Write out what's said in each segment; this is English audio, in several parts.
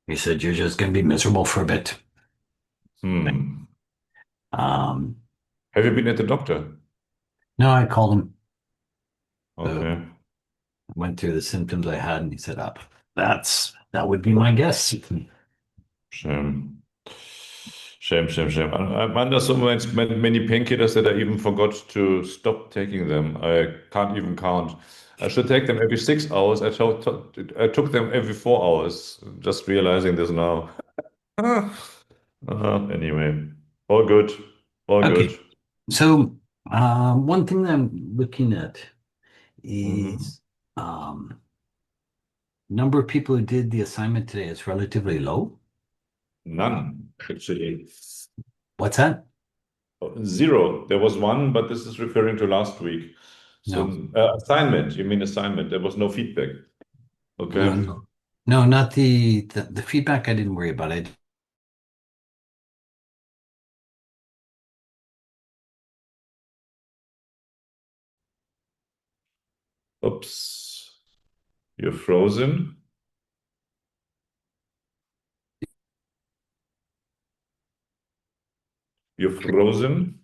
He said, you're just going to be miserable for a bit. Hmm. Um, Have you been at the doctor? no, I called him. So Okay. I went through the symptoms I had, and he said, that would be my guess. Shame. Shame. I'm under so many painkillers that I even forgot to stop taking them. I can't even count. I should take them every 6 hours. I took them every 4 hours. Just realizing this now. Anyway, all good. All good. Okay. So, one thing that I'm looking at Hmm. is number of people who did the assignment today is relatively low. None, actually. What's that? Zero. There was one, but this is referring to last week. So, No, assignment. You mean assignment? There was no feedback. no, Okay. no, no, not the feedback. I didn't worry about it. Oops. You're frozen. You're frozen.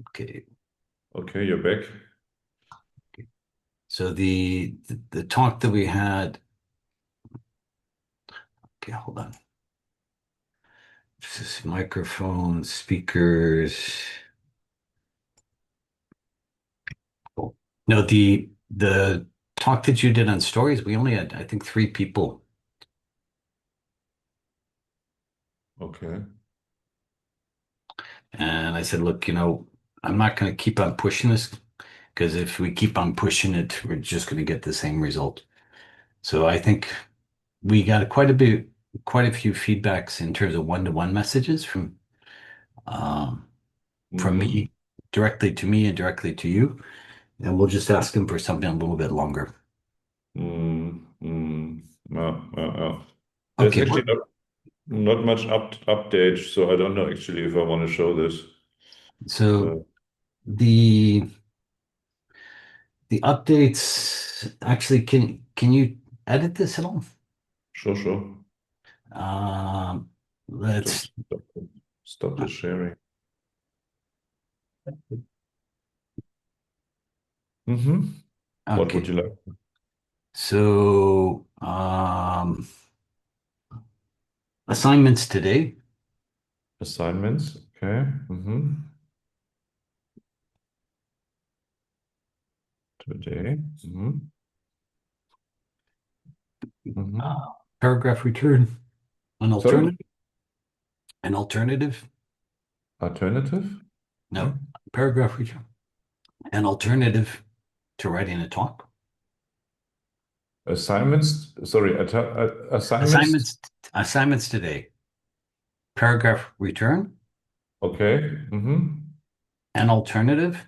Okay. Okay, you're back. So the talk that we had. Okay, hold on. This is microphones, speakers. Oh. No, the talk that you did on stories, we only had, I think, three people. Okay. And I said, look, I'm not going to keep on pushing this because if we keep on pushing it, we're just going to get the same result. So I think we got quite a few feedbacks in terms of one-to-one messages um, from Mm-hmm. me directly to me and directly to you. And we'll just ask them for something a little bit longer. Mm-hmm. Yeah. There's Okay, actually not much update, so I don't know actually if I want to show this. so Uh, the the updates actually can you edit this at all? sure. Um, let's Just stop the sharing. Mm-hmm. What would okay. you like? So assignments today. Assignments. Okay. Mm-hmm. Today. Mm-hmm. Mm-hmm. Uh, Paragraph return. An Sorry? alternative. An alternative. Alternative? Okay. No, paragraph return. An alternative to writing a talk. Assignments. Sorry. Assignments. Assignments. Assignments today. Paragraph return. Okay. Mm-hmm. An alternative.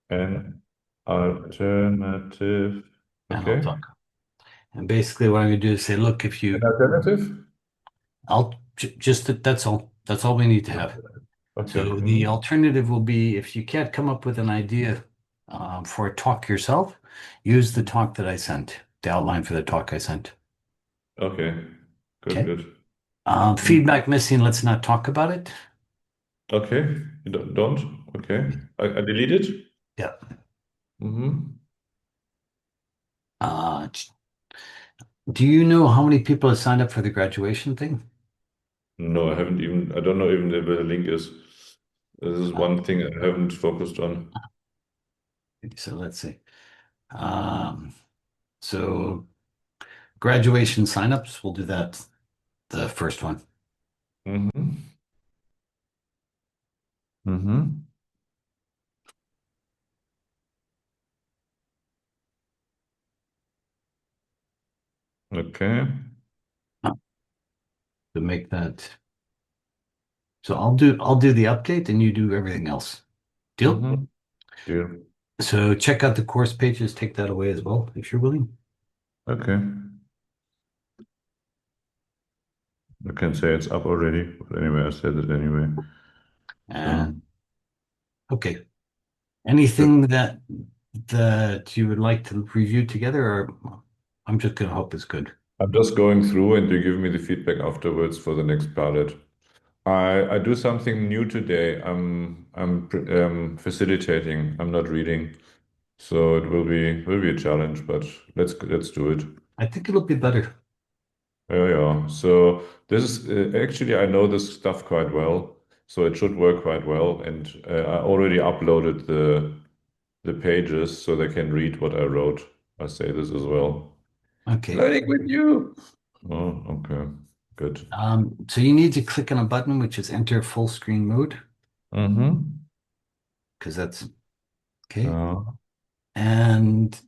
An alternative. And I'll Okay. talk. And basically, what I'm going to do is say, look, if An you, alternative? just that's all. That's all we need to have. Okay. So the Mm-hmm. alternative will be if you can't come up with an idea for a talk yourself, use the talk that I sent, the outline for the talk I sent. Okay. Okay. Good. Mm. Feedback missing. Let's not talk about it. Okay. You don't? Okay. I delete it? Yeah. Mm-hmm. Uh, do you know how many people have signed up for the graduation thing? No, I don't know even where the link is. This is Uh, one thing I haven't focused on. so let's see. Um, so graduation signups, we'll do that, the first one. Mm-hmm. Mm-hmm. Okay. uh, to make that. So I'll do the update and you do everything else. Deal? Mm-hmm. Deal. So check out the course pages, take that away as well if you're willing. Okay. I can say it's up already, but anyway, I said it anyway. So And okay. good. Anything that you would like to review together or I'm just gonna hope it's good. I'm just going through and you give me the feedback afterwards for the next pilot. I do something new today. I'm facilitating. I'm not reading, so it will be a challenge, but let's do it. I think it'll be better. Yeah, yeah. So this is actually I know this stuff quite well, so it should work quite well. And I already uploaded the pages so they can read what I wrote. I say this as well. Okay. Learning with you. Oh, okay. Good. So you need to click on a button which is enter full screen mode, Mm-hmm. because that's okay. Uh, And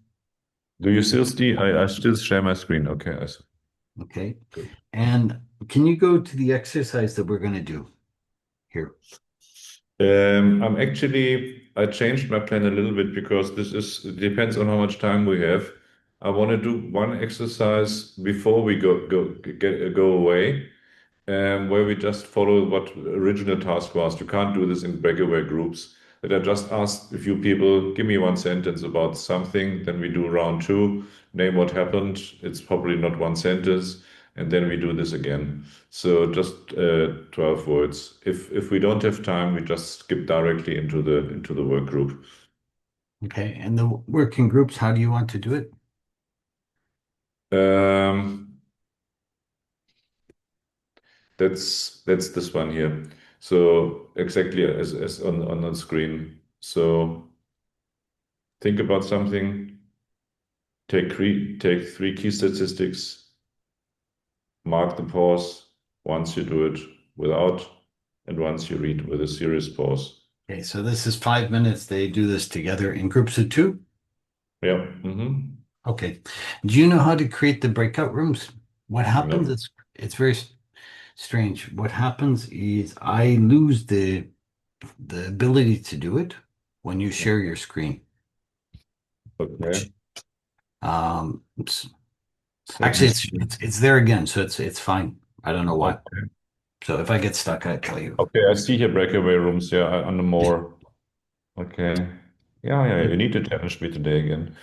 do you still see? I still share my screen. Okay. I see. okay. Good. And can you go to the exercise that we're going to do here? I changed my plan a little bit because it depends on how much time we have. I want to do one exercise before we go away, where we just follow what original task was. You can't do this in breakaway groups. That I just asked a few people, give me one sentence about something. Then we do round two, name what happened. It's probably not one sentence, and then we do this again. So just 12 words. If we don't have time, we just skip directly into the work group. Okay. And the working groups, how do you want to do it? Um, that's this one here. So exactly as on the screen. So think about something, take three key statistics, mark the pause once you do it without, and once you read with a serious pause. Okay. So this is 5 minutes. They do this together in groups of two. Yeah. Mm-hmm. Okay. Do you know how to create the breakout rooms? What happens No. is it's very strange. What happens is I lose the ability to do it when you share your screen. Okay. It's, Let me actually see. it's there again, so it's fine. I don't know why. Okay. So if I get stuck, I tell you. Okay, I see here breakaway rooms. Yeah, on the more. Okay. Yeah, yeah, you need to challenge me today again.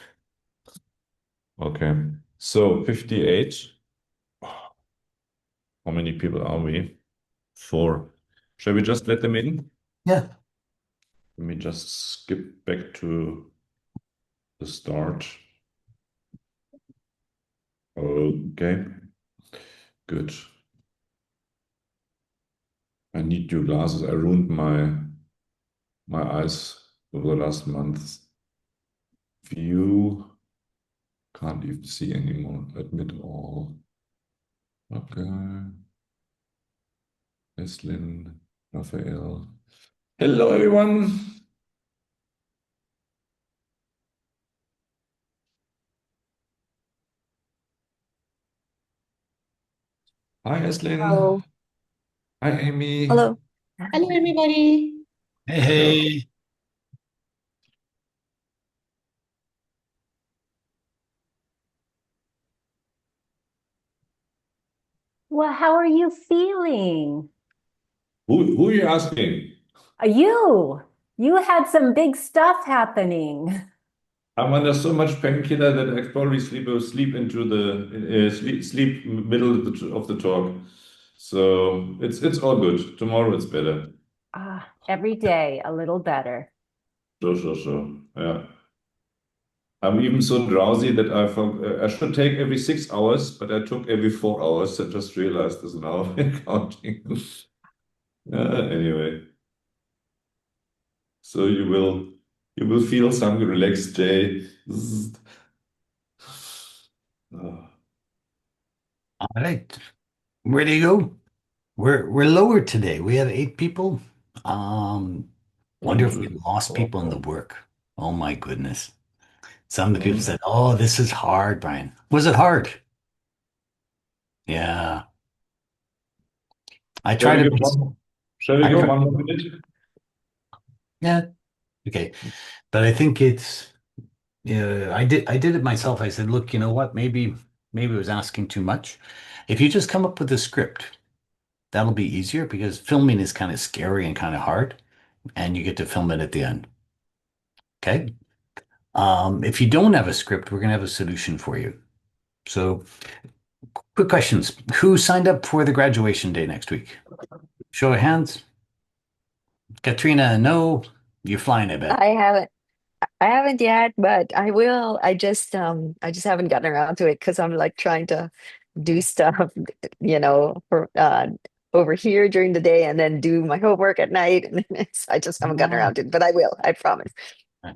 Okay. So 58. How many people are we? Four. Shall we just let them in? Yeah. Let me just skip back to the start. Okay, good. I need new glasses. I ruined my eyes over the last month. View. Can't even see anymore. Admit all. Okay. Eslin, Raphael. Hello, everyone. Hi, Eslin. Oh, Hi, Amy. hello. Hello, everybody. Hey, Hello. hey. Well, how are you feeling? Who are you asking? You, you had some big stuff happening. I'm under so much painkiller that I probably sleep into the sleep middle of the talk. So it's all good. Tomorrow it's better. Every day a little better. Sure, sure, sure. Yeah. I'm even so drowsy that I should take every 6 hours, but I took every 4 hours. I just realized this now counting. Anyway, so you will feel some relaxed day. Oh, All right. Where do you go? We're lower today. We have 8 people. one, Wonder if we two, three, lost four, people in the five. work. Oh my goodness. Some of the people Mm. said, "Oh, this is hard, Brian." Was it hard? Yeah. I Shall try we to give be, one? Shall we I give try, one more minute? yeah, okay. But I think it's, yeah, I did it myself. I said, look, you know what? Maybe it was asking too much. If you just come up with a script, that'll be easier because filming is kind of scary and kind of hard, and you get to film it at the end. Okay. If you don't have a script, we're gonna have a solution for you. So, quick questions. Who signed up for the graduation day next week? Show of hands. Katrina, no. You're flying, I bet. I haven't I haven't yet, but I will. I just haven't gotten around to it because I'm like trying to do stuff, for over here during the day and then do my homework at night. And I just haven't gotten Oh, around to it, but I will, I promise.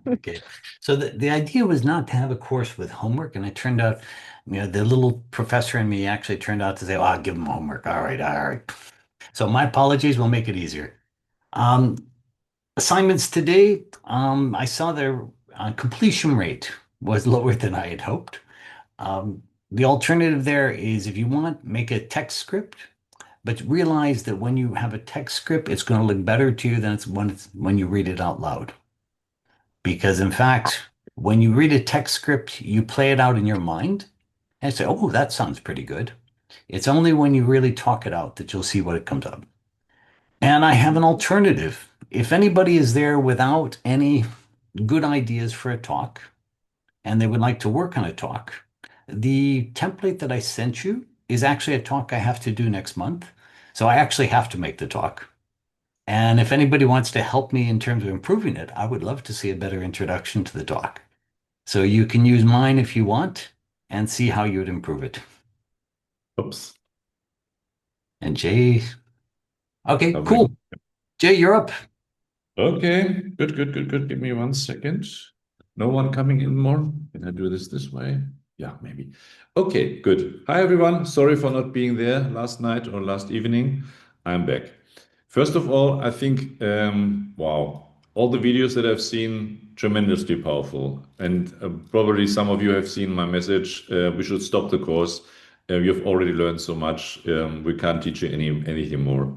okay. So the idea was not to have a course with homework, and it turned out, the little professor in me actually turned out to say, "Oh, I'll give them homework." All right, all right. So my apologies. We'll make it easier. Um, Assignments today, I saw their completion rate was lower than I had hoped. The alternative there is if you want, make a text script, but realize that when you have a text script, it's going to look better to you than when you read it out loud. Because in fact, when you read a text script, you play it out in your mind and say, "Oh, that sounds pretty good." It's only when you really talk it out that you'll see what it comes up. And I have an alternative. If anybody is there without any good ideas for a talk and they would like to work on a talk, the template that I sent you is actually a talk I have to do next month. So I actually have to make the talk. And if anybody wants to help me in terms of improving it, I would love to see a better introduction to the talk. So you can use mine if you want and see how you would improve it. Oops. And Jay, okay, cool. Covering. Jay, you're up. Okay, good, good, good, good. Give me 1 second. No one coming in more? Can I do this way? Yeah, maybe. Okay, good. Hi, everyone. Sorry for not being there last night or last evening. I'm back. First of all, I think, wow, all the videos that I've seen, tremendously powerful. And probably some of you have seen my message. We should stop the course. You've already learned so much. We can't teach you anything more.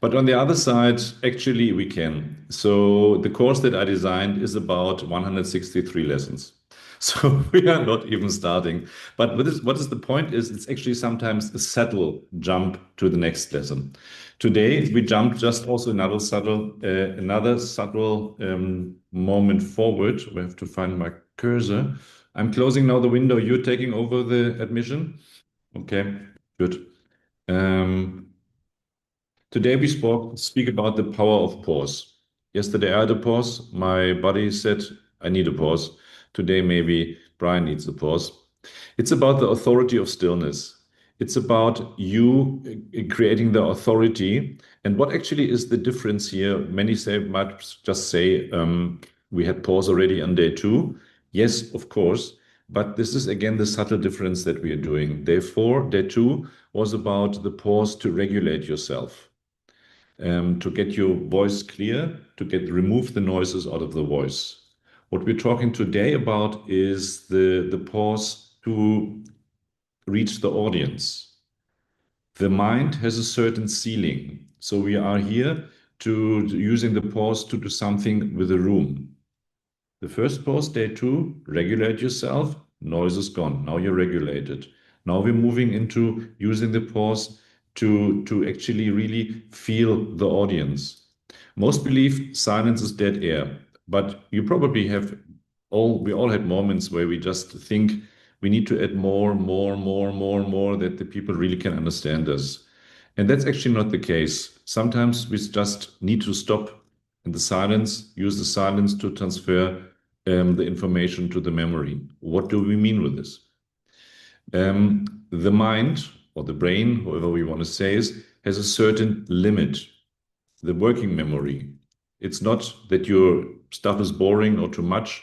But on the other side, actually, we can. So the course that I designed is about 163 lessons. So we are not even starting. But what is the point is it's actually sometimes a subtle jump to the next lesson. Today we jumped just also another subtle moment forward. We have to find my cursor. I'm closing now the window. You're taking over the admission. Okay, good. Um, Today we speak about the power of pause. Yesterday I had a pause. My body said I need a pause. Today maybe Bryan needs a pause. It's about the authority of stillness. It's about you creating the authority. And what actually is the difference here? Many might just say we had pause already on day 2. Yes, of course. But this is again the subtle difference that we are doing. Day 2 was about the pause to regulate yourself, to get your voice clear, to remove the noises out of the voice. What we're talking today about is the pause to reach the audience. The mind has a certain ceiling, so we are here to using the pause to do something with the room. The first pause, day 2, regulate yourself. Noise is gone. Now you're regulated. Now we're moving into using the pause to actually really feel the audience. Most believe silence is dead air, but you probably we all had moments where we just think we need to add more that the people really can understand us. And that's actually not the case. Sometimes we just need to stop in the silence, use the silence to transfer the information to the memory. What do we mean with this? The mind or the brain, however we want to say it, has a certain limit, the working memory. It's not that your stuff is boring or too much.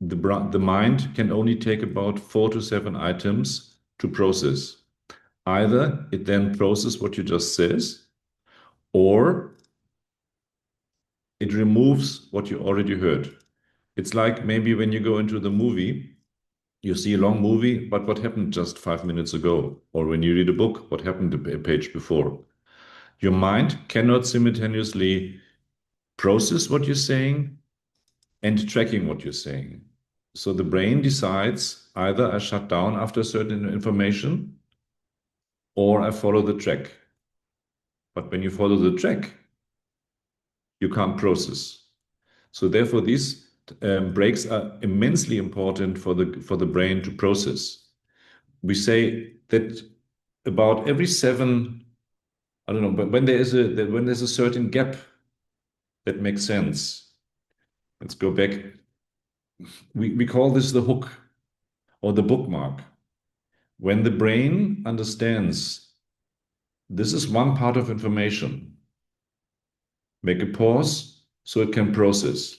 The mind can only take about 4 to 7 items to process. Either it then processes what you just says, or it removes what you already heard. It's like maybe when you go into the movie, you see a long movie, but what happened just 5 minutes ago? Or when you read a book, what happened a page before? Your mind cannot simultaneously process what you're saying and tracking what you're saying. So the brain decides either I shut down after certain information or I follow the track. But when you follow the track, you can't process. So therefore, these breaks are immensely important for the brain to process. we say that about every seven, I don't know, but when there's a certain gap that makes sense, let's go back. We call this the hook or the bookmark. When the brain understands this is one part of information, make a pause so it can process.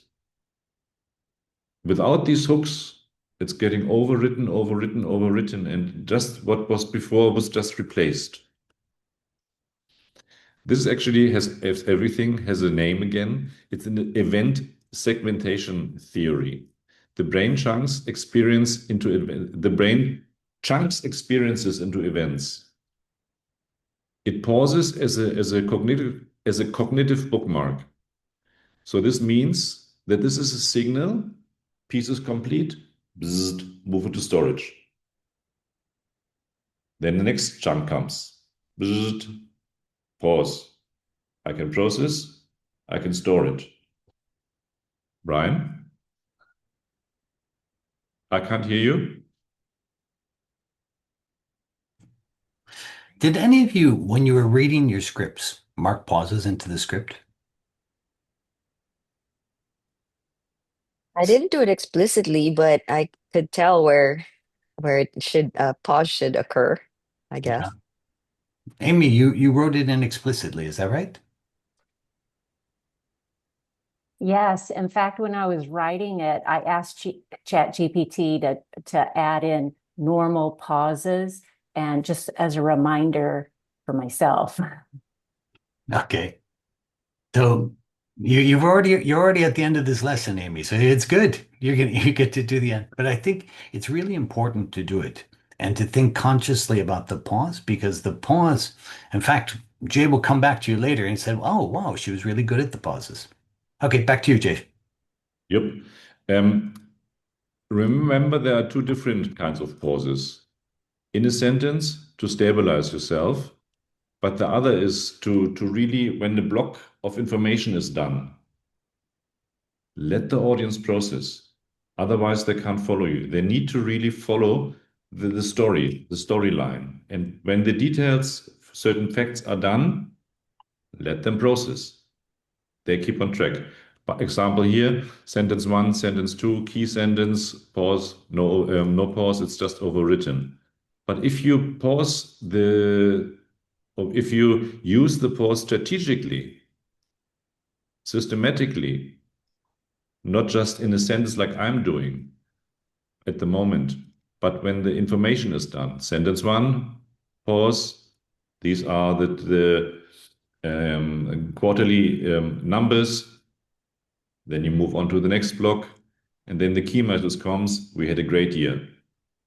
Without these hooks, it's getting overwritten, overwritten, overwritten, and just what was before was just replaced. This actually has everything has a name again. It's an event segmentation theory. The brain chunks experiences into events. It pauses as a cognitive bookmark. So this means that this is a signal, piece is complete, bzzzt, move it to storage. Then the next chunk comes, bzzzt, pause. I can process, I can store it. Bryan? I can't hear you. Did any of you, when you were reading your scripts, mark pauses into the script? I didn't do it explicitly, but I could tell where it should pause should occur, I Yeah. guess. Amy, you wrote it in explicitly, is that right? Yes, in fact, when I was writing it, I asked ChatGPT to add in normal pauses and just as a reminder for myself. Okay. So you're already at the end of this lesson, Amy. So it's good. You get to do the end. But I think it's really important to do it and to think consciously about the pause because the pause, in fact, Jay will come back to you later and said, "Oh, wow, she was really good at the pauses." Okay, back to you, Jay. Yep. Um, Remember, there are two different kinds of pauses. In a sentence, to stabilize yourself, but the other is to really, when the block of information is done, let the audience process. Otherwise, they can't follow you. They need to really follow the story, the storyline. And when the details, certain facts are done, let them process. They keep on track. By example here, sentence one, sentence two, key sentence, pause, no pause, it's just overwritten. But if you or if you use the pause strategically, systematically, not just in a sentence like I'm doing at the moment, but when the information is done. Sentence one, pause. These are the quarterly numbers. Then you move on to the next block. And then the key message comes, we had a great year.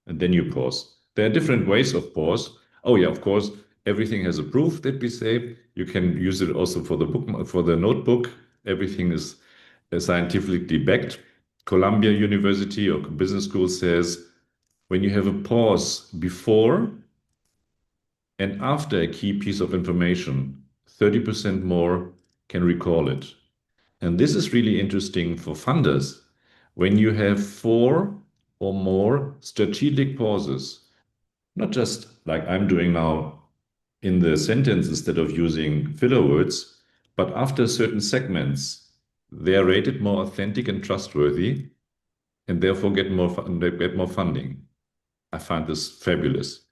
And then you pause. There are different ways of pause. Oh yeah, of course, everything has a proof that we say. You can use it also for the book, for the notebook. Everything is scientifically backed. Columbia University or business school says when you have a pause before and after a key piece of information, 30% more can recall it. And this is really interesting for funders. When you have four or more strategic pauses, not just like I'm doing now in the sentence instead of using filler words, but after certain segments, they are rated more authentic and trustworthy and therefore they get more funding. I find this fabulous.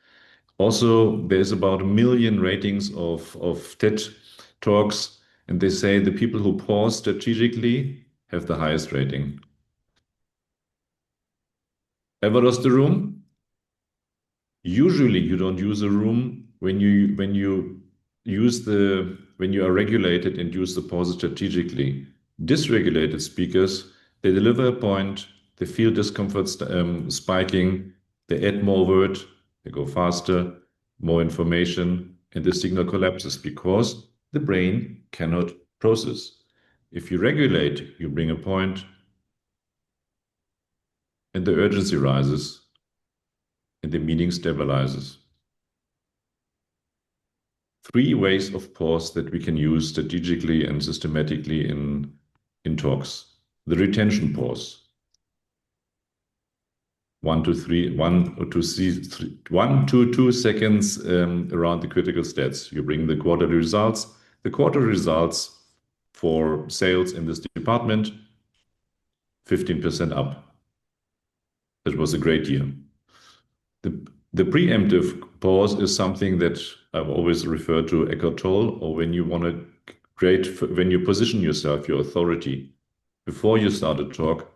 Also, there's about 1 million ratings of TED Talks, and they say the people who pause strategically have the highest rating. Ever lost the room? Usually, you don't use a room when you are regulated and use the pause strategically. Dysregulated speakers, they deliver a point, they feel discomfort spiking, they add more word, they go faster, more information, and the signal collapses because the brain cannot process. If you regulate, you bring a point, and the urgency rises, and the meaning stabilizes. 3 ways of pause that we can use strategically and systematically in talks. The retention pause. 1 to 3, 1 to 2 seconds around the critical stats. You bring the quarterly results. The quarterly results for sales in this department, 15% up. It was a great year. The preemptive pause is something that I've always referred to Eckhart Tolle, or when you want to when you position yourself, your authority, before you start a talk,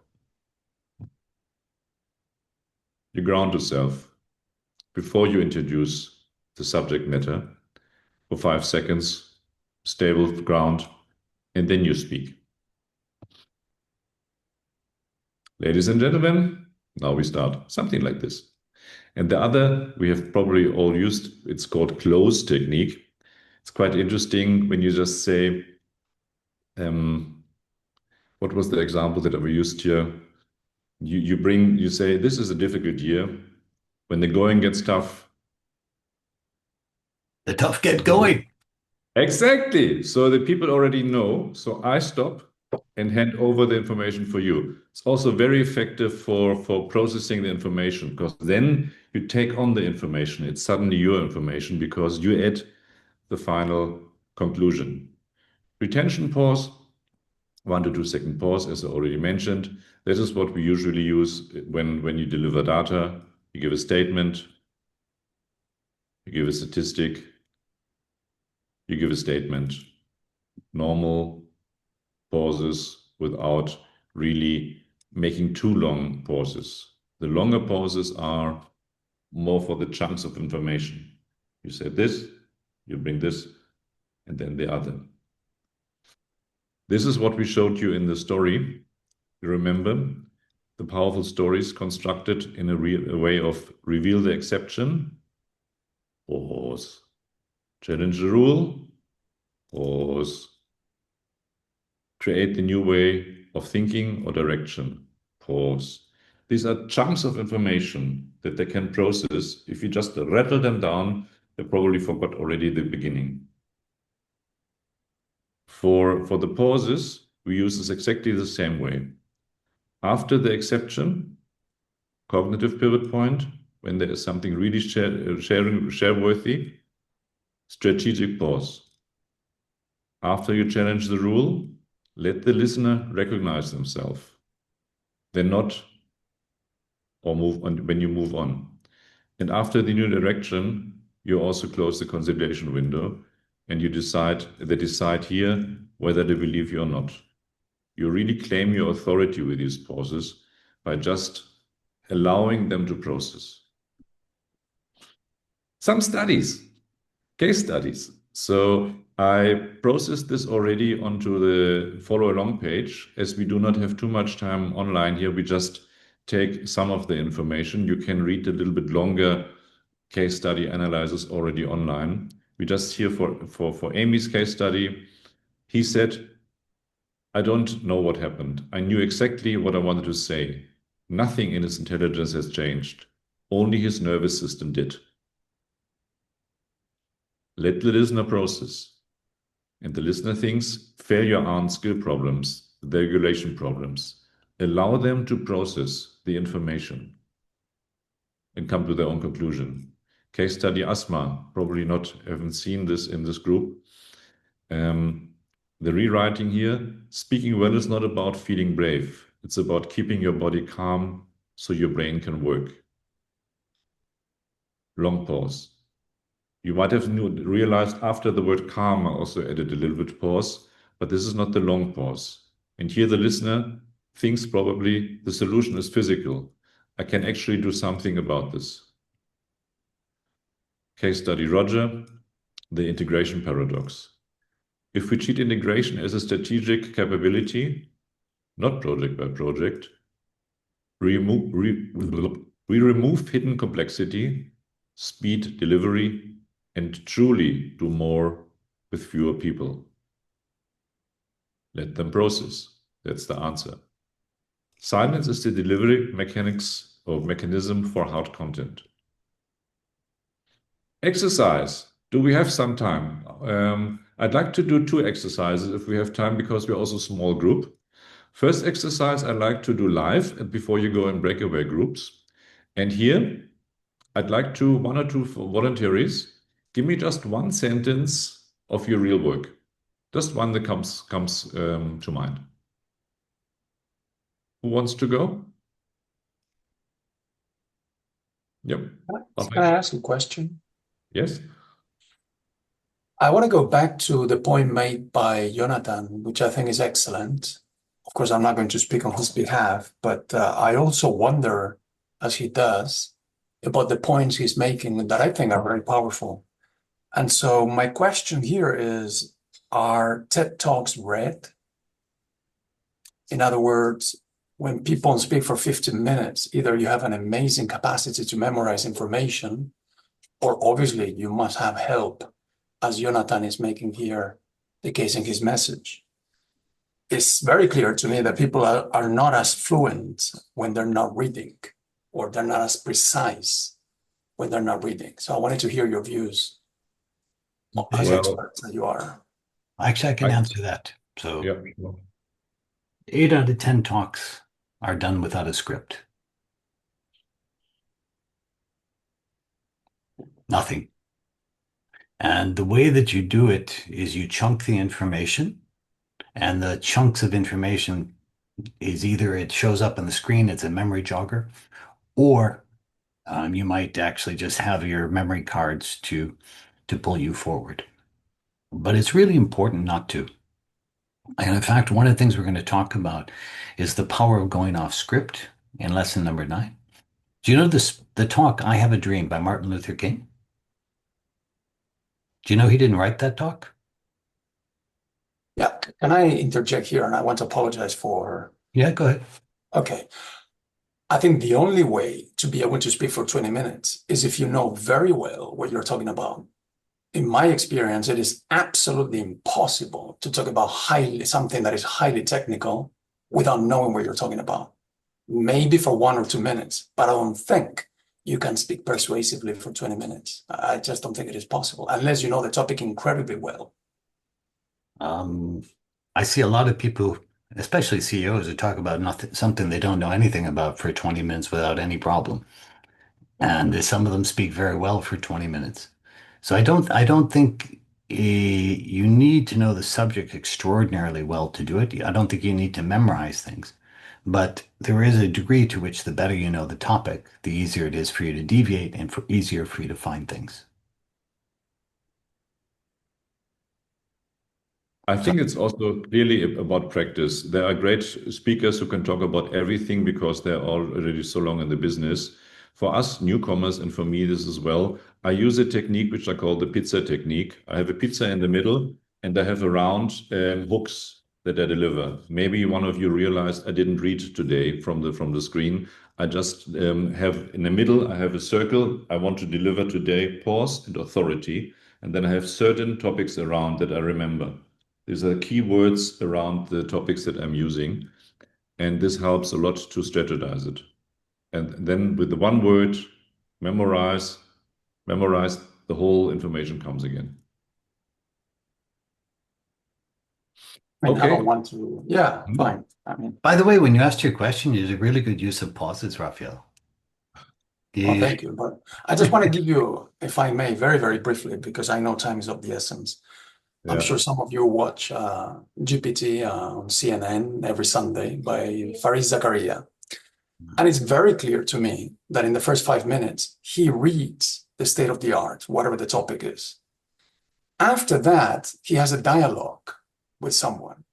you ground yourself before you introduce the subject matter for 5 seconds, stable ground, and then you speak. Ladies and gentlemen, now we start something like this. And the other we have probably all used, it's called close technique. It's quite interesting when you just say, what was the example that we used here? You say, this is a difficult year. When the going gets tough, The tough get going. exactly. So the people already know. So I stop and hand over the information for you. It's also very effective for processing the information, because then you take on the information. It's suddenly your information because you add the final conclusion. Retention pause, 1 to 2 second pause, as I already mentioned. This is what we usually use when you deliver data. You give a statement, you give a statistic, you give a statement. Normal pauses without really making too long pauses. The longer pauses are more for the chunks of information. You said this, you bring this, and then the other. This is what we showed you in the story. You remember the powerful stories constructed in a way of reveal the exception, pause, challenge the rule, pause, create the new way of thinking or direction, pause. These are chunks of information that they can process. If you just rattle them down, they probably forgot already the beginning. For the pauses, we use this exactly the same way. After the exception, cognitive pivot point, when there is something really share-worthy, strategic pause. After you challenge the rule, let the listener recognize themselves. They're not, or move on when you move on. And after the new direction, you also close the consideration window, and they decide here whether they believe you or not. You really claim your authority with these pauses by just allowing them to process. Some studies, case studies. So I processed this already onto the follow along page. As we do not have too much time online here, we just take some of the information. You can read a little bit longer case study analysis already online. We just here for Amy's case study. He said, I don't know what happened. I knew exactly what I wanted to say. Nothing in his intelligence has changed. Only his nervous system did. Let the listener process. And the listener thinks failure aren't skill problems, the regulation problems. Allow them to process the information and come to their own conclusion. Case study asthma, probably haven't seen this in this group. The rewriting here, speaking well is not about feeling brave. It's about keeping your body calm so your brain can work. Long pause. You might have realized after the word calm, I also added a little bit pause, but this is not the long pause. And here the listener thinks probably the solution is physical. I can actually do something about this. Case study Roger, the integration paradox. If we treat integration as a strategic capability, not project by project, we remove hidden complexity, speed delivery, and truly do more with fewer people. Let them process. That's the answer. Silence is the delivery mechanics or mechanism for hard content. Exercise. Do we have some time? I'd like to do 2 exercises if we have time, because we're also a small group. First exercise I like to do live and before you go in breakaway groups. And here, I'd like one or two volunteers, give me just one sentence of your real work. Just one that comes to mind. Who wants to go? Yep. Can I ask a question? Yes. I want to go back to the point made by Jonathan, which I think is excellent. Of course, I'm not going to speak on his behalf, but I also wonder, as he does, about the points he's making that I think are very powerful. And so my question here is, are TED Talks read? In other words, when people speak for 15 minutes, either you have an amazing capacity to memorize information, or obviously you must have help, as Jonathan is making here the case in his message. It's very clear to me that people are not as fluent when they're not reading, or they're not as precise when they're not reading. So I wanted to hear your views as Well, experts that you are. Actually, I can answer that. So yeah. 8 out of 10 talks are done without a script. Nothing. And the way that you do it is you chunk the information, and the chunks of information is either it shows up on the screen, it's a memory jogger, or you might actually just have your memory cards to pull you forward. But it's really important not to. And in fact, one of the things we're going to talk about is the power of going off script in lesson number 9. Do you know the talk "I Have a Dream" by Martin Luther King? Do you know he didn't write that talk? Yeah, can I interject here? And I want to apologize for. Yeah, go ahead. Okay. I think the only way to be able to speak for 20 minutes is if you know very well what you're talking about. In my experience, it is absolutely impossible to talk about something that is highly technical without knowing what you're talking about. Maybe for 1 or 2 minutes, but I don't think you can speak persuasively for 20 minutes. I just don't think it is possible unless you know the topic incredibly well. I see a lot of people, especially CEOs, who talk about something they don't know anything about for 20 minutes without any problem. And some of them speak very well for 20 minutes. So I don't think you need to know the subject extraordinarily well to do it. I don't think you need to memorize things. But there is a degree to which the better you know the topic, the easier it is for you to deviate and easier for you to find things. I think it's also clearly about practice. There are great speakers who can talk about everything because they're already so long in the business. For us newcomers, and for me this as well, I use a technique which I call the pizza technique. I have a pizza in the middle and I have around hooks that I deliver. Maybe one of you realized I didn't read today from the screen. I just have in the middle, I have a circle. I want to deliver today, pause and authority. And then I have certain topics around that I remember. These are keywords around the topics that I'm using, and this helps a lot to strategize it. And then with the one word, memorize, the whole information comes again. I Okay. don't want to, yeah, fine. I mean, By the way, when you asked your question, you did a really good use of pauses, Raphael. well, thank you. But I just want to give you, if I may, very, very briefly, because I know time is of the essence. I'm sure some of you watch GPT on CNN every Sunday by Faris Zakaria. And it's very clear to me that in the first 5 minutes, he reads the state of the art, whatever the topic is. After that, he has a dialogue with someone,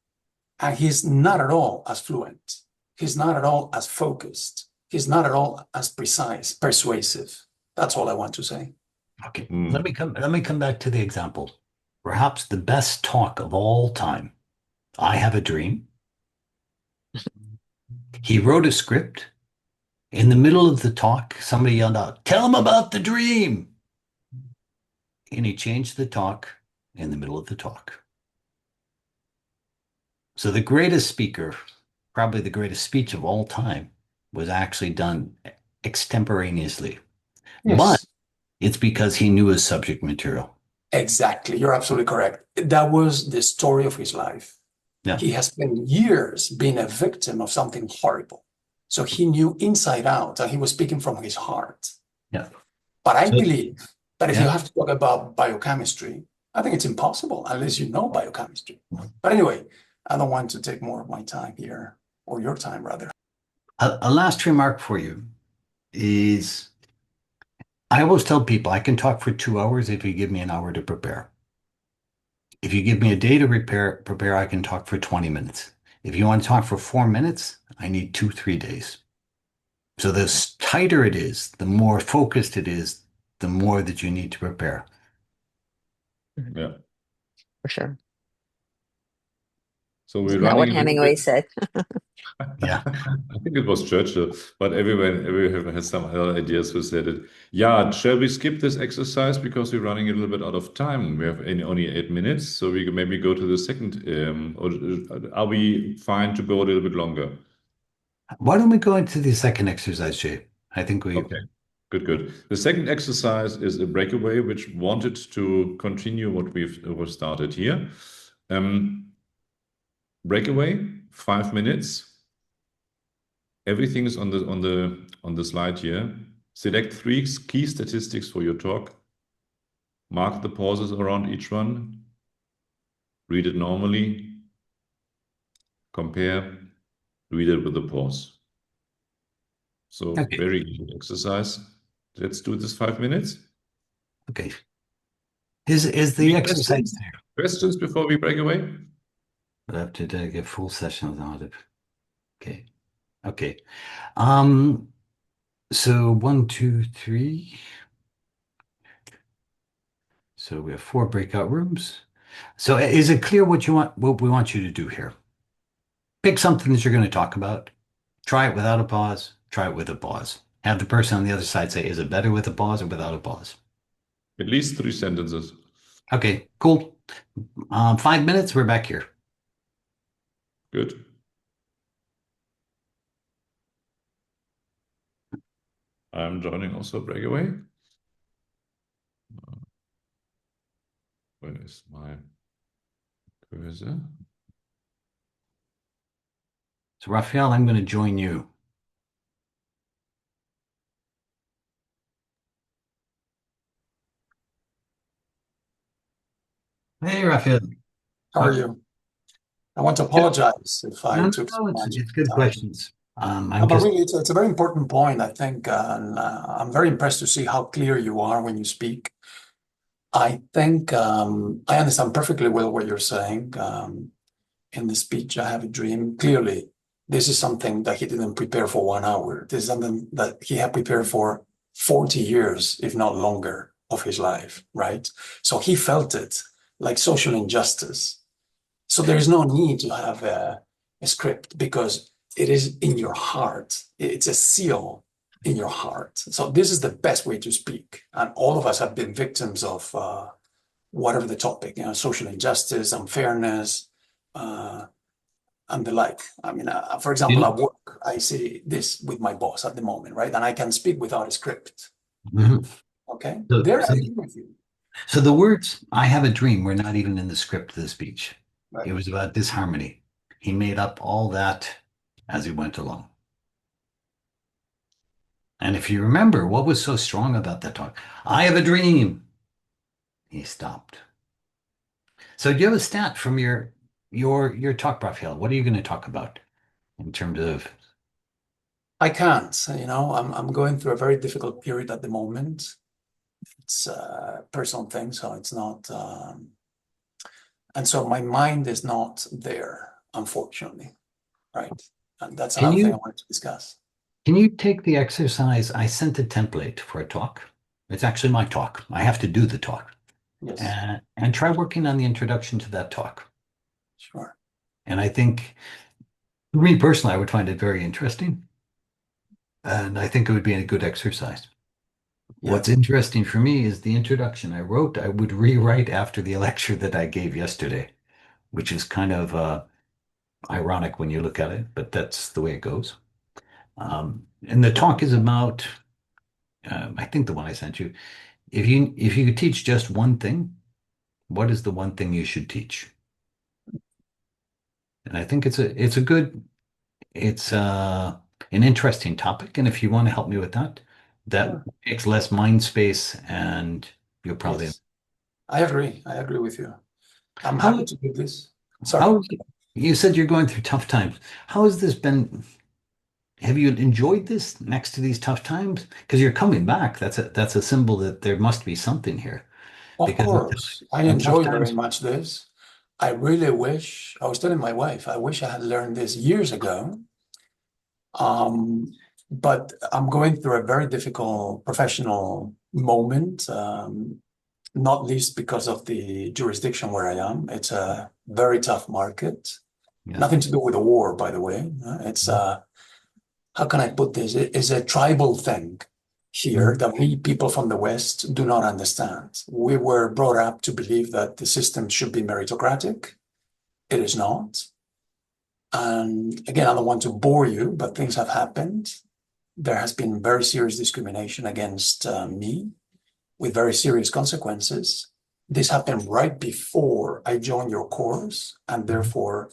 and he's not at all as fluent. He's not at all as focused. He's not at all as precise, persuasive. That's all I want to say. Okay, let me come back to the example. Perhaps the best talk of all time. I Have a Dream. He wrote a script. In the middle of the talk, somebody yelled out, "Tell him about the dream." And he changed the talk in the middle of the talk. So the greatest speaker, probably the greatest speech of all time, was actually done extemporaneously. Yes. But it's because he knew his subject material. Exactly. You're absolutely correct. That was the story of his life. Yeah. He has spent years being a victim of something horrible. So he knew inside out and he was speaking from his heart. Yeah. But I So, believe that if you yeah. have to talk about biochemistry, I think it's impossible unless you know biochemistry. But anyway, I don't want to take more of my time here, or your time rather. A last remark for you is I always tell people I can talk for 2 hours if you give me an hour to prepare. If you give me a day to prepare, I can talk for 20 minutes. If you want to talk for 4 minutes, I need 3 days. So the tighter it is, the more focused it is, the more that you need to prepare. Yeah. For sure. So we're Isn't that running what a little Hemingway bit. said? Yeah. I think it was Churchill, but everyone has some other ideas who said it. Yeah, shall we skip this exercise because we're running a little bit out of time? We have only 8 minutes, so we can maybe go to the second. Or are we fine to go a little bit longer? Why don't we go into the second exercise, Jay? I think we. Okay, good, good. The second exercise is a breakaway, which wanted to continue what we've started here. Breakaway, 5 minutes. Everything is on the slide here. Select 3 key statistics for your talk. Mark the pauses around each one. Read it normally. Compare. Read it with a pause. So Okay. very easy exercise. Let's do this 5 minutes. Okay. Is the Any exercise questions? there? Questions before we break away? I have to get full sessions on it. Okay. Okay. Um, so 1, 2, 3. So we have 4 breakout rooms. So is it clear what we want you to do here? Pick something that you're going to talk about. Try it without a pause. Try it with a pause. Have the person on the other side say, is it better with a pause or without a pause? At least 3 sentences. Okay, cool. 5 minutes, we're back here. Good. I'm joining also breakaway. Where is my cursor? So Raphael, I'm going to join you. Hey, Raphael. How are you? I want to apologize if I No, took so no, much it's good time. questions. I'm No, but just, really, it's a very important point, I think, and I'm very impressed to see how clear you are when you speak. I think I understand perfectly well what you're saying. In the speech, I have a dream. Clearly, this is something that he didn't prepare for 1 hour. This is something that he had prepared for 40 years, if not longer, of his life, right? So he felt it like social injustice. So there is no need to have a script because it is in your heart. It's a seal in your heart. So this is the best way to speak. And all of us have been victims of whatever the topic, social injustice, unfairness, uh, and the like. I mean, for example, at work, I see this with my boss at the moment, right? And I can speak without a script. Mhm. Okay, So, there so, I agree with you. so the words, I have a dream, were not even in the script of the speech. It Right. was about disharmony. He made up all that as he went along. And if you remember, what was so strong about that talk? I have a dream. He stopped. So do you have a stat from your talk, Raphael? What are you going to talk about in terms of I can't, I'm going through a very difficult period at the moment. It's a personal thing, so it's not, and so my mind is not there, unfortunately, right? And that's can another thing I you wanted to discuss. can you take the exercise? I sent a template for a talk. It's actually my talk. I have to do the talk. Yes, And try working on the introduction to that talk. sure. And I think, me personally, I would find it very interesting. And I think it would be a good exercise. Yeah, What's interesting for me is the introduction I wrote, I would rewrite after the lecture that I gave yesterday, which is kind of ironic when you look at it, but that's the way it goes. And the talk is about, I think the one I sent you, if you could teach just one thing, what is the one thing you should teach? And I think it's a good, it's an interesting topic. And if you want to help me with that, that Sure. takes less mind space and you'll probably. Yes, I agree. I agree with you. I'm happy How, to do this. Sorry. how, you said you're going through tough times. How has this been? Have you enjoyed this next to these tough times? Because you're coming back. That's a symbol that there must be something here. Of Because course, I in tough enjoy very times, much this. I really wish, I was telling my wife, I wish I had learned this years ago. Um, but I'm going through a very difficult professional moment, not least because of the jurisdiction where I am. It's a very tough market. yeah. Nothing to do with the war, by the way. It's how can I put this? It is a tribal thing here Mhm. that we people from the West do not understand. We were brought up to believe that the system should be meritocratic. It is not. And again, I don't want to bore you, but things have happened. There has been very serious discrimination against me with very serious consequences. This happened right before I joined your course, and Mhm. therefore,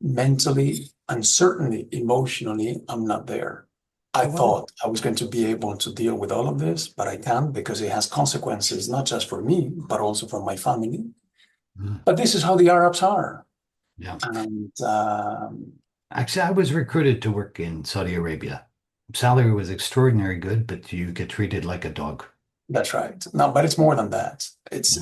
mentally and certainly emotionally, I'm not there. I Oh, wow. thought I was going to be able to deal with all of this, but I can't because it has consequences, not just for me, but also for my family. Mhm. But this is how the Arabs are. Yeah. And Actually, I was recruited to work in Saudi Arabia. Salary was extraordinary good, but you get treated like a dog. that's right. No, but it's more than that. It's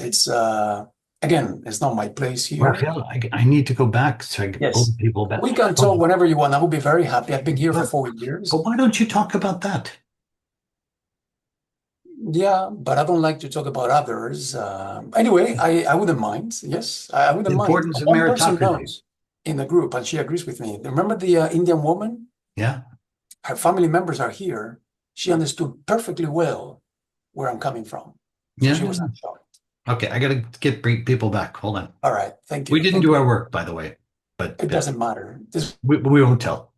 again, it's not my place here. Raphael, I need to go back so I can pull Yes. people back. We can But, talk whenever you want. I will be very happy. I've been here for but, 4 years. but why don't you talk about that? Yeah, but I don't like to talk about others. Anyway, I wouldn't mind. Yes, I The wouldn't mind. importance of One person meritocracy. knows in the group, and she agrees with me. Remember the Indian woman? Yeah. Her family members are here. She understood perfectly well where I'm coming from. So Yeah. she was not shocked. Okay, I gotta get people back. Hold on. All right. Thank We you. didn't Thank do you. our work, by the way, but It doesn't matter. This we won't tell.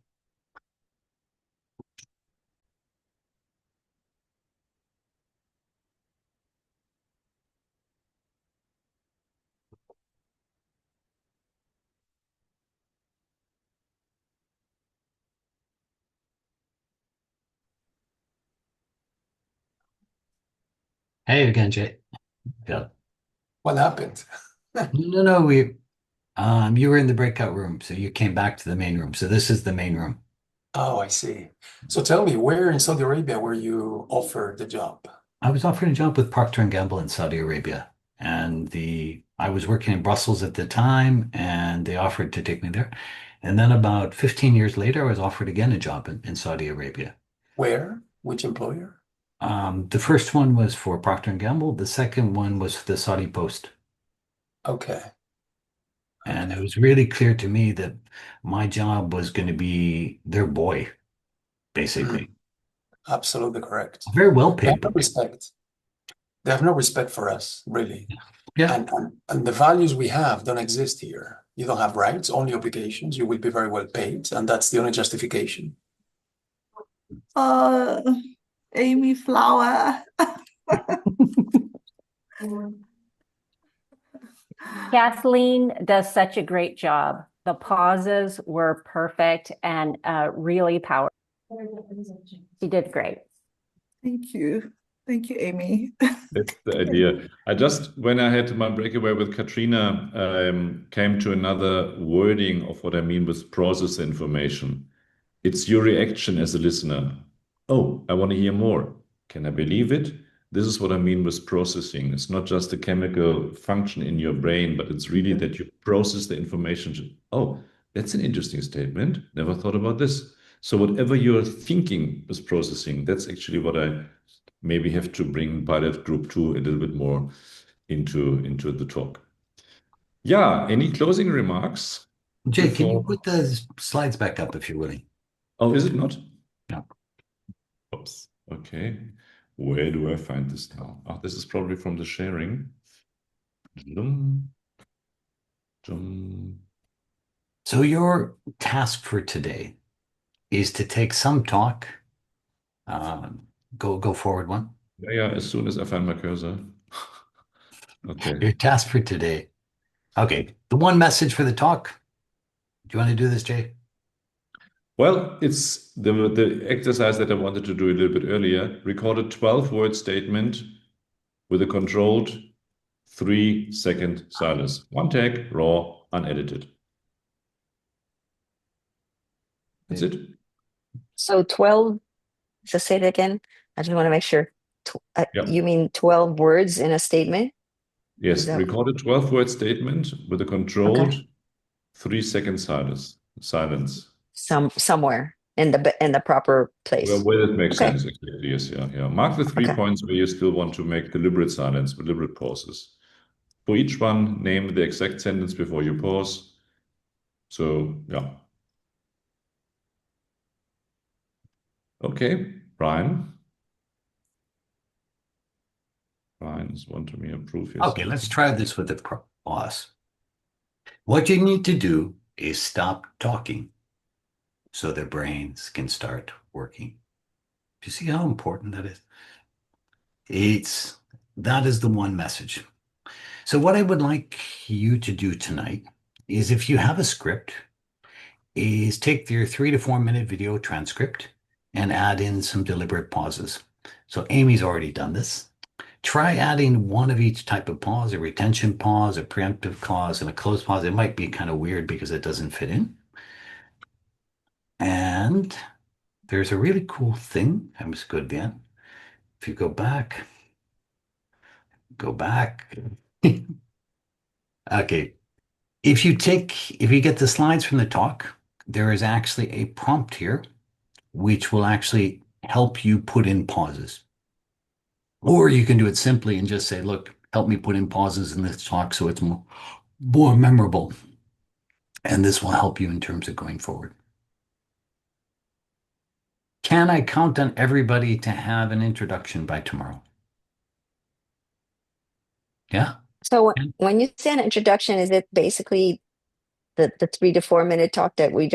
Hey again, Jay. Yeah. what happened. No, you were in the breakout room, so you came back to the main room. So this is the main room. Oh, I see. So tell me, where in Saudi Arabia were you offered the job? I was offered a job with Procter and Gamble in Saudi Arabia, and I was working in Brussels at the time, and they offered to take me there. And then about 15 years later, I was offered again a job in Saudi Arabia. Where? Which employer? The first one was for Procter and Gamble. The second one was the Saudi Post. Okay. And it Okay. was really clear to me that my job was going to be their boy, basically. Mm, absolutely correct. Very well They have paid, no but respect. They have no respect for us, really. yeah. And the values we have don't exist here. You don't have rights, only obligations. You will be very well paid, and that's the only justification. Uh, Amy Flower. Kathleen does such a great job. The pauses were perfect and really powerful. She did great. Thank you. Thank you, Amy. That's the idea. When I had my breakaway with Katrina, came to another wording of what I mean with process information. It's your reaction as a listener. Oh, I want to hear more. Can I believe it? This is what I mean with processing. It's not just a chemical function in your brain, but it's really that you process the information. Oh, that's an interesting statement. Never thought about this. So whatever you're thinking is processing. That's actually what I maybe have to bring pilot group 2 a little bit more into the talk. Yeah, any closing remarks Jay, can you before? put the slides back up if you're willing? Oh, is it not? No. Oops. Okay. Where do I find this now? Oh, this is probably from the sharing. Dum, dum. So your task for today is to take some talk. Go forward one. Yeah, yeah, as soon as I find my cursor. Okay. Your task for today. Okay, the one message for the talk. Do you want to do this, Jay? Well, it's the exercise that I wanted to do a little bit earlier. Record a 12-word statement with a controlled 3-second silence. One take, raw, unedited. That's it. So 12, so say it again. I just want to make sure. Yeah. You mean 12 words in a statement? Yes, that- record a 12-word statement with a controlled 3-second silence. Somewhere in the proper Well, place. where it makes Okay. sense, exactly. Yes, yeah. Mark the 3 Okay. points where you still want to make deliberate silence, deliberate pauses. For each one, name the exact sentence before you pause. So, yeah. Okay, Brian. Brian is wanting me to approve here. Okay, let's try this with the pause. What you need to do is stop talking so their brains can start working. Do you see how important that is? That is the one message. So what I would like you to do tonight is, if you have a script, is take your 3 to 4 minute video transcript and add in some deliberate pauses. So Amy's already done this. Try adding one of each type of pause: a retention pause, a preemptive pause, and a close pause. It might be kind of weird because it doesn't fit in. And there's a really cool thing. I must go again. If you go back. Okay. If you get the slides from the talk, there is actually a prompt here, which will actually help you put in pauses. Or you can do it simply and just say, look, help me put in pauses in this talk so it's more memorable. And this will help you in terms of going forward. Can I count on everybody to have an introduction by tomorrow? Yeah? So when you say an introduction, is it basically the 3 to 4 minute talk that we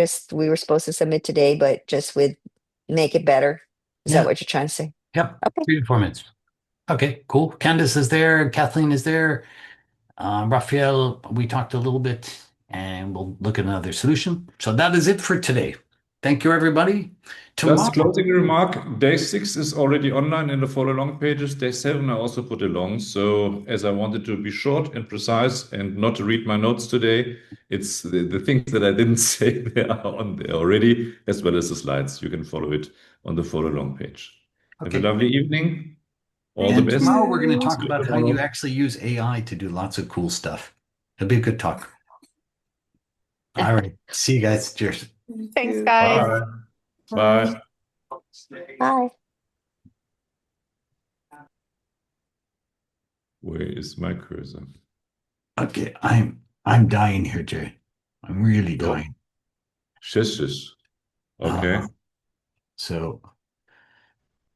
were supposed to submit today, but just with make it better? Is Yeah. that what you're trying to say? Yep. Okay. 3 to 4 minutes. Okay, cool. Candace is there. Kathleen is there. Raphael, we talked a little bit and we'll look at another solution. So that is it for today. Thank you, everybody. Just Tomorrow. closing remark, day 6 is already online in the follow along pages. Day 7 I also put along. So as I wanted to be short and precise and not to read my notes today, it's the things that I didn't say, they are on there already, as well as the slides. You can follow it on the follow along page. Have a Okay. lovely evening. All the And best. tomorrow we're going to talk See you about how tomorrow. you actually use AI to do lots of cool stuff. It'll be a good talk. All right. See you guys. Cheers. Thanks, you. guys. Bye. Bye. Bye. Where is my cursor? Okay. I'm dying here, Jay. I'm really dying. Shush. Okay. So